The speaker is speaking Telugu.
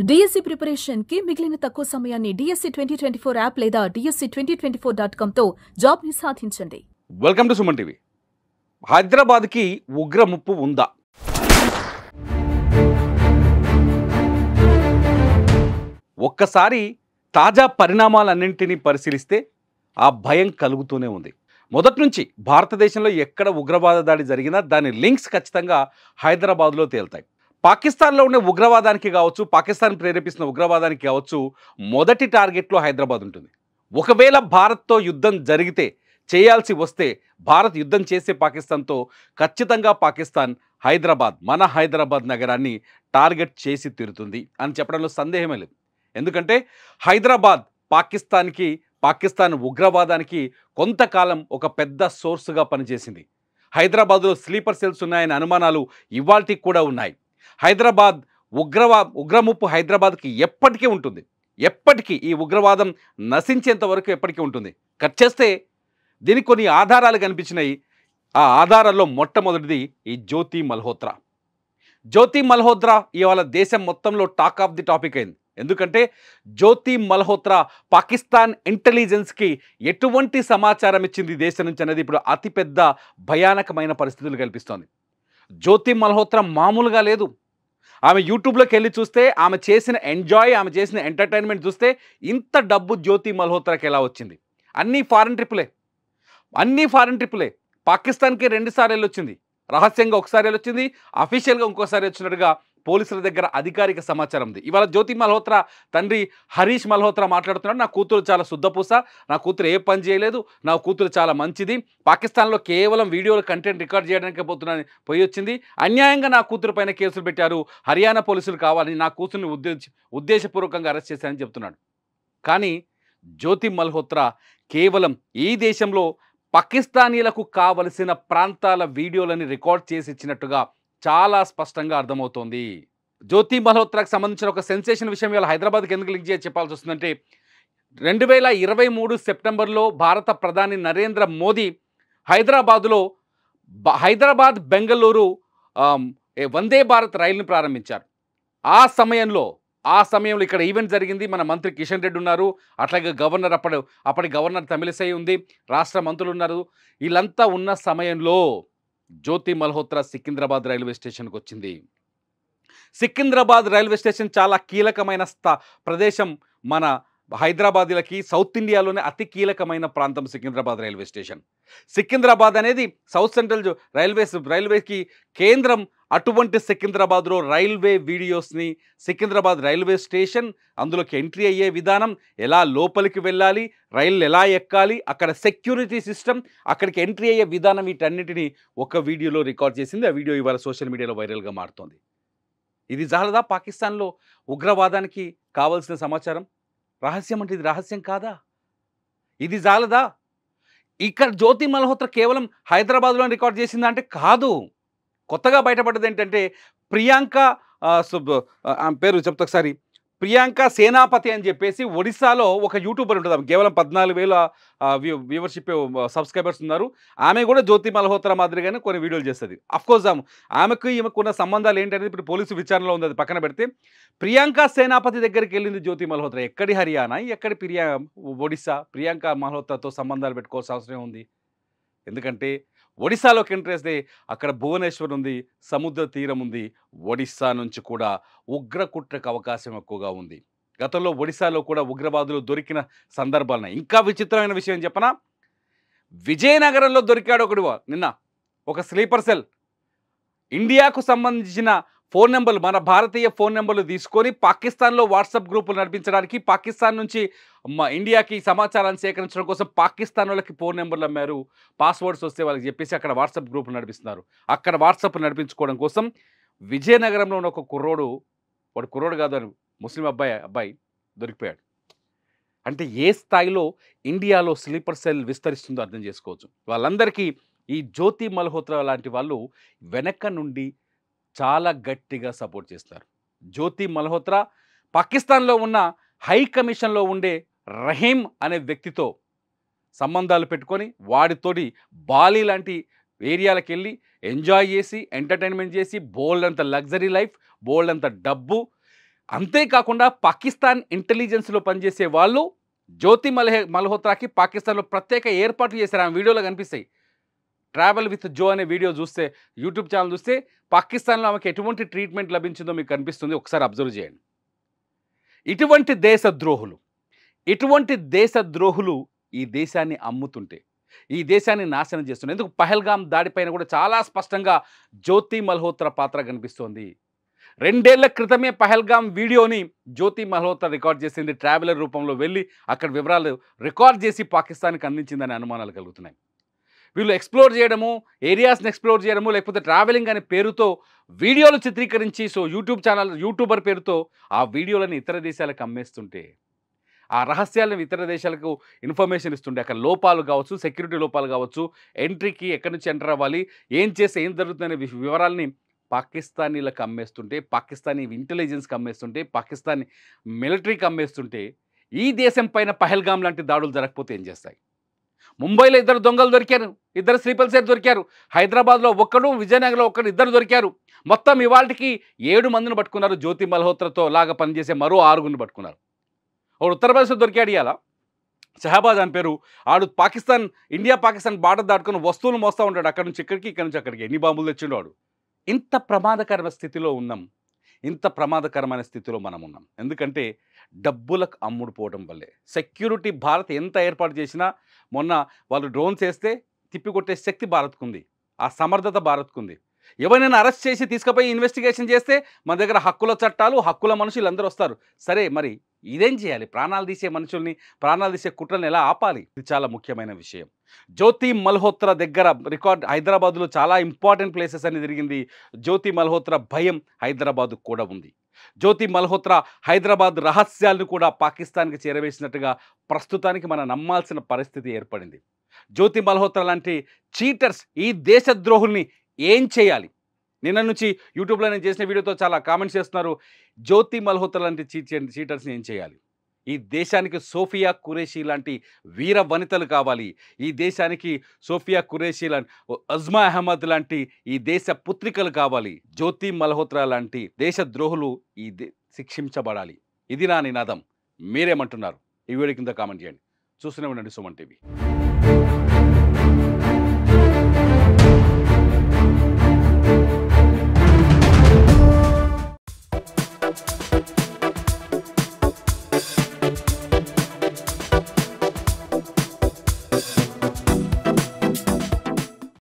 డిఎస్సి ప్రిపరేషన్ కి మిగిలిన తక్కువ సమయాన్ని డిఎస్సి 2024 యాప్ లేదా DSC2024.com తో జాబ్ ని సాధించండి. Welcome to Suman TV. హైదరాబాద్కి ఉగ్ర ముప్పు ఉందా? ఒక్కసారి తాజా పరిణామాలన్నింటినీ పరిశీలిస్తే ఆ భయం కలుగుతూనే ఉంది. మొదటి నుంచి భారతదేశంలో ఎక్కడ ఉగ్రవాద దాడి జరిగినా దాని లింక్స్ ఖచ్చితంగా హైదరాబాద్లో తేలుతాయి. పాకిస్తాన్లో ఉండే ఉగ్రవాదానికి కావచ్చు, పాకిస్తాన్ ప్రేరేపిస్తున్న ఉగ్రవాదానికి కావచ్చు, మొదటి టార్గెట్లో హైదరాబాద్ ఉంటుంది. ఒకవేళ భారత్తో యుద్ధం జరిగితే, చేయాల్సి వస్తే భారత్ యుద్ధం చేసే పాకిస్తాన్తో ఖచ్చితంగా పాకిస్తాన్ మన హైదరాబాద్ నగరాన్ని టార్గెట్ చేసి తీరుతుంది అని చెప్పడంలో సందేహమే లేదు. ఎందుకంటే హైదరాబాద్ పాకిస్తాన్ ఉగ్రవాదానికి కొంతకాలం ఒక పెద్ద సోర్స్గా పనిచేసింది. హైదరాబాద్లో స్లీపర్ సెల్స్ ఉన్నాయనే అనుమానాలు ఇవాల్టికి కూడా ఉన్నాయి. హైదరాబాద్ ఉగ్రముప్పు హైదరాబాద్కి ఎప్పటికీ ఉంటుంది. ఎప్పటికీ ఈ ఉగ్రవాదం నశించేంత వరకు ఎప్పటికీ ఉంటుంది. కట్ చేస్తే దీనికి కొన్ని ఆధారాలు కనిపించినాయి. ఆ ఆధారాల్లో మొట్టమొదటిది ఈ జ్యోతి మల్హోత్రా. జ్యోతి మల్హోత్రా ఇవాళ దేశం మొత్తంలో టాక్ ఆఫ్ ది టాపిక్ అయింది. ఎందుకంటే జ్యోతి మల్హోత్రా పాకిస్తాన్ ఇంటెలిజెన్స్కి ఎటువంటి సమాచారం ఇచ్చింది దేశం నుంచి అనేది ఇప్పుడు అతిపెద్ద భయానకమైన పరిస్థితులు కల్పిస్తోంది. జ్యోతి మల్హోత్రా మామూలుగా లేదు. ఆమె యూట్యూబ్లోకి వెళ్ళి చూస్తే ఆమె చేసిన ఎంటర్టైన్మెంట్ చూస్తే ఇంత డబ్బు జ్యోతి మల్హోత్రాకి ఎలా వచ్చింది? అన్నీ ఫారెన్ ట్రిప్పులే. పాకిస్తాన్కి 2 సార్లు వెళ్ళొచ్చింది. రహస్యంగా ఒకసారి వెళ్ళొచ్చింది, అఫీషియల్గా ఇంకోసారి వచ్చినట్టుగా పోలీసుల దగ్గర అధికారిక సమాచారం ఉంది. ఇవాళ జ్యోతి మల్హోత్రా తండ్రి హరీష్ మల్హోత్రా మాట్లాడుతున్నాడు. నా కూతురు చాలా శుద్ధపూస, నా కూతురు ఏ పని చేయలేదు, నా కూతురు చాలా మంచిది, పాకిస్తాన్లో కేవలం వీడియోలు కంటెంట్ రికార్డ్ చేయడానికి పోయి వచ్చింది, అన్యాయంగా నా కూతురు పైన కేసులు పెట్టారు, హర్యానా పోలీసులు కావాలని నా కూతుర్ని ఉద్దేశపూర్వకంగా అరెస్ట్ చేశారని చెప్తున్నాడు. కానీ జ్యోతి మల్హోత్రా కేవలం ఈ దేశంలో పాకిస్తానీలకు కావలసిన ప్రాంతాల వీడియోలని రికార్డ్ చేసి ఇచ్చినట్టుగా చాలా స్పష్టంగా అర్థమవుతోంది. జ్యోతి మల్హోత్రాకి సంబంధించిన ఒక సెన్సేషన్ విషయం ఇవాళ హైదరాబాద్కి ఎందుకు లింక్ చేసి చెప్పాల్సి వస్తుందంటే 2023 సెప్టెంబర్లో భారత ప్రధాని నరేంద్ర మోదీ హైదరాబాద్ బెంగళూరు వందే భారత్ రైలును ప్రారంభించారు. ఆ సమయంలో ఇక్కడ ఈవెంట్ జరిగింది. మన మంత్రి కిషన్ రెడ్డి ఉన్నారు, అట్లాగే గవర్నర్ అప్పటి గవర్నర్ తమిళిసై ఉంది, రాష్ట్ర మంత్రులు ఉన్నారు. వీళ్ళంతా ఉన్న సమయంలో జ్యోతి మల్హోత్రా సికింద్రాబాద్ రైల్వే స్టేషన్కి వచ్చింది. సికింద్రాబాద్ రైల్వే స్టేషన్ చాలా కీలకమైన ప్రదేశం. మన హైదరాబాదీలకి సౌత్ ఇండియాలోనే అతి కీలకమైన ప్రాంతం సికింద్రాబాద్ రైల్వే స్టేషన్. సికింద్రాబాద్ అనేది సౌత్ సెంట్రల్ రైల్వేకి కేంద్రం. అటువంటి సికింద్రాబాద్లో రైల్వే వీడియోస్ని, సికింద్రాబాద్ రైల్వే స్టేషన్, అందులోకి ఎంట్రీ అయ్యే విధానం, ఎలా లోపలికి వెళ్ళాలి, రైళ్ళు ఎలా ఎక్కాలి, అక్కడ సెక్యూరిటీ సిస్టమ్, అక్కడికి ఎంట్రీ అయ్యే విధానం, వీటన్నిటిని ఒక వీడియోలో రికార్డ్ చేసింది. ఆ వీడియో ఇవాళ సోషల్ మీడియాలో వైరల్గా మారుతోంది. ఇది చాలదా పాకిస్తాన్లో ఉగ్రవాదానికి కావాల్సిన సమాచారం? రహస్యం అంటే ఇది రహస్యం కాదా? ఇది చాలదా? ఇక్కడ జ్యోతి మల్హోత్రా కేవలం హైదరాబాద్లో రికార్డ్ చేసిందా అంటే కాదు. కొత్తగా బయటపడ్డది ఏంటంటే పేరు చెప్తా ఒకసారి, ప్రియాంక సేనాపతి అని చెప్పేసి ఒడిశాలో ఒక యూట్యూబర్ ఉంటుంది. కేవలం 14,000 వ్యూవర్షిప్ సబ్స్క్రైబర్స్ ఉన్నారు. ఆమె కూడా జ్యోతి మల్హోత్రా మాదిరిగానే కొన్ని వీడియోలు చేస్తుంది. అఫ్కోర్స్ ఈమెకున్న సంబంధాలు ఏంటనేది ఇప్పుడు పోలీసు విచారణలో ఉంది, అది పక్కన పెడితే ప్రియాంక సేనాపతి దగ్గరికి వెళ్ళింది జ్యోతి మల్హోత్రా. ఎక్కడి హర్యానా, ఎక్కడి ఒడిశా? ప్రియాంక మల్హోత్రాతో సంబంధాలు పెట్టుకోవాల్సిన అవసరం ఉంది. ఎందుకంటే ఒడిశాలోకి ఎంట్రీ చేస్తే అక్కడ భువనేశ్వర్ ఉంది, సముద్ర తీరం ఉంది. ఒడిశా నుంచి కూడా ఉగ్రకుట్రకు అవకాశం ఎక్కువగా ఉంది. గతంలో ఒడిశాలో కూడా ఉగ్రవాదులు దొరికిన సందర్భాలున్నాయి. ఇంకా విచిత్రమైన విషయం చెప్పనా, విజయనగరంలో దొరికాడు ఒకడు నిన్న, ఒక స్లీపర్ సెల్. ఇండియాకు సంబంధించిన ఫోన్ నెంబర్లు, మన భారతీయ ఫోన్ నెంబర్లు తీసుకొని పాకిస్తాన్లో వాట్సాప్ గ్రూపులు నడిపించడానికి, పాకిస్తాన్ నుంచి ఇండియాకి సమాచారాన్ని సేకరించడం కోసం పాకిస్తాన్ వాళ్ళకి ఫోన్ నెంబర్లు అమ్మారు. పాస్వర్డ్స్ వస్తే వాళ్ళకి చెప్పేసి అక్కడ వాట్సాప్ గ్రూపులు నడిపిస్తున్నారు. అక్కడ వాట్సాప్ నడిపించుకోవడం కోసం విజయనగరంలో ఉన్న ఒక వాడు కుర్రోడు కాదు అని ముస్లిం అబ్బాయి దొరికిపోయాడు. అంటే ఏ స్థాయిలో ఇండియాలో స్లీపర్ సెల్ విస్తరిస్తుందో అర్థం చేసుకోవచ్చు. వాళ్ళందరికీ ఈ జ్యోతి మల్హోత్రా లాంటి వాళ్ళు వెనక నుండి చాలా గట్టిగా సపోర్ట్ చేస్తారు. జ్యోతి మల్హోత్రా పాకిస్తాన్లో ఉన్న హై కమిషన్లో ఉండే రహీం అనే వ్యక్తితో సంబంధాలు పెట్టుకొని వాడితోటి బాలి లాంటి ఏరియాలకు వెళ్ళి ఎంజాయ్ చేసి ఎంటర్టైన్మెంట్ చేసి బోల్డ్ అంత లగ్జరీ లైఫ్, బోల్డ్ అంత డబ్బు, అంతేకాకుండా పాకిస్తాన్ ఇంటెలిజెన్స్లో పనిచేసే వాళ్ళు జ్యోతి మల్హోత్రాకి పాకిస్తాన్లో ప్రత్యేక ఏర్పాట్లు చేశారు. ఆమె వీడియోలో కనిపిస్తాయి. ట్రావెల్ విత్ జో అనే వీడియో చూస్తే, యూట్యూబ్ ఛానల్ చూస్తే పాకిస్తాన్లో ఆమెకి ఎటువంటి ట్రీట్మెంట్ లభించిందో మీకు కనిపిస్తుంది. ఒకసారి అబ్జర్వ్ చేయండి. ఇటువంటి దేశద్రోహులు ఈ దేశాన్ని అమ్ముతుంటే, ఈ దేశాన్ని నాశనం చేస్తున్నారు. ఎందుకు పహల్గామ్ దాడిపైన కూడా చాలా స్పష్టంగా జ్యోతి మల్హోత్రా పాత్ర కనిపిస్తోంది. 2 ఏళ్ల క్రితమే పహల్గామ్ వీడియోని జ్యోతి మల్హోత్రా రికార్డ్ చేసింది. ట్రావెలర్ రూపంలో వెళ్ళి అక్కడ వివరాలు రికార్డ్ చేసి పాకిస్తాన్కి అందించిందనే అనుమానాలు కలుగుతున్నాయి. వీళ్ళు ఎక్స్ప్లోర్ చేయడము, ఏరియాస్ని ఎక్స్ప్లోర్ చేయడము, లేకపోతే ట్రావెలింగ్ అనే పేరుతో వీడియోలు చిత్రీకరించి యూట్యూబర్ పేరుతో ఆ వీడియోలను ఇతర దేశాలకు అమ్మేస్తుంటే, ఆ రహస్యాలను ఇతర దేశాలకు ఇన్ఫర్మేషన్ ఇస్తుండే, అక్కడ లోపాలు కావచ్చు, సెక్యూరిటీ లోపాలు కావచ్చు, ఎంట్రీకి ఎక్కడి నుంచి ఎంటర్ అవ్వాలి, ఏం చేస్తే ఏం జరుగుతుందనే వివరాలని పాకిస్తానీలకు అమ్మేస్తుంటే, పాకిస్తానీ ఇంటెలిజెన్స్కి అమ్మేస్తుంటే, పాకిస్తానీ మిలిటరీకి అమ్మేస్తుంటే, ఈ దేశం పైన పహల్గామ్ లాంటి దాడులు జరగకపోతే ఏం చేస్తాయి? ముంబైలో 2 దొంగలు దొరికారు, 2 స్లీపర్ సెట్ దొరికారు, హైదరాబాద్లో ఒకడు, విజయనగరంలో ఒకడు, 2 దొరికారు. మొత్తం ఇవాళకి 7 మందిని పట్టుకున్నారు. జ్యోతి మల్హోత్రాతో లాగా పనిచేసే మరో 6గురిని పట్టుకున్నారు. ఒకడు ఉత్తరప్రదేశ్లో దొరికాడు. ఇవాళ షహబాజ్ అని పేరు. ఆడు ఇండియా పాకిస్తాన్ బార్డర్ దాటుకుని వస్తువులు మోస్తూ ఉంటాడు. అక్కడ నుంచి ఇక్కడికి, ఇక్కడ నుంచి అక్కడికి. ఎన్ని బాంబులు తెచ్చిండు వాడు. ఇంత ప్రమాదకరమైన స్థితిలో ఉన్నాం. ఇంత ప్రమాదకరమైన స్థితిలో మనం ఉన్నాం. ఎందుకంటే డబ్బులకు అమ్ముడుపోవడం వల్లే. సెక్యూరిటీ భారత్ ఎంత ఏర్పాటు చేసినా, మొన్న వాళ్ళు డ్రోన్స్ వేస్తే తిప్పికొట్టే శక్తి భారత్కుంది, ఆ సమర్థత భారత్కుంది. ఎవరైనా అరెస్ట్ చేసి తీసుకుపోయి ఇన్వెస్టిగేషన్ చేస్తే మన దగ్గర హక్కుల చట్టాలు, హక్కుల మనుషులు అందరూ వస్తారు. సరే, మరి ఇదేం చేయాలి? ప్రాణాలు తీసే మనుషుల్ని, ప్రాణాలు తీసే కుట్రల్ని ఎలా ఆపాలి? ఇది చాలా ముఖ్యమైన విషయం. జ్యోతి మల్హోత్రా దగ్గర రికార్డ్ హైదరాబాద్లో చాలా ఇంపార్టెంట్ ప్లేసెస్ అని తిరిగింది. జ్యోతి మల్హోత్రా భయం హైదరాబాద్ కూడా ఉంది. జ్యోతి మల్హోత్రా హైదరాబాద్ రహస్యాలను కూడా పాకిస్తాన్కి చేరవేసినట్టుగా ప్రస్తుతానికి మనం నమ్మాల్సిన పరిస్థితి ఏర్పడింది. జ్యోతి మల్హోత్రా లాంటి చీటర్స్, ఈ దేశద్రోహుల్ని ఏం చేయాలి? నిన్న నుంచి యూట్యూబ్లో నేను చేసిన వీడియోతో చాలా కామెంట్స్ చేస్తున్నారు. జ్యోతి మల్హోత్రా లాంటి చీటర్స్ని ఏం చేయాలి? ఈ దేశానికి సోఫియా ఖురేషీ లాంటి వీర వనితలు కావాలి. ఈ దేశానికి సోఫియా ఖురేషీ లాంటి, అజ్మా అహ్మద్ లాంటి ఈ దేశ పుత్రికలు కావాలి. జ్యోతి మల్హోత్రా లాంటి దేశద్రోహులు శిక్షించబడాలి. ఇది నా నినాదం. మీరేమంటున్నారు? ఈ వీడియో కింద కామెంట్ చేయండి. చూస్తూనే ఉండండి సుమన్ టీవీ.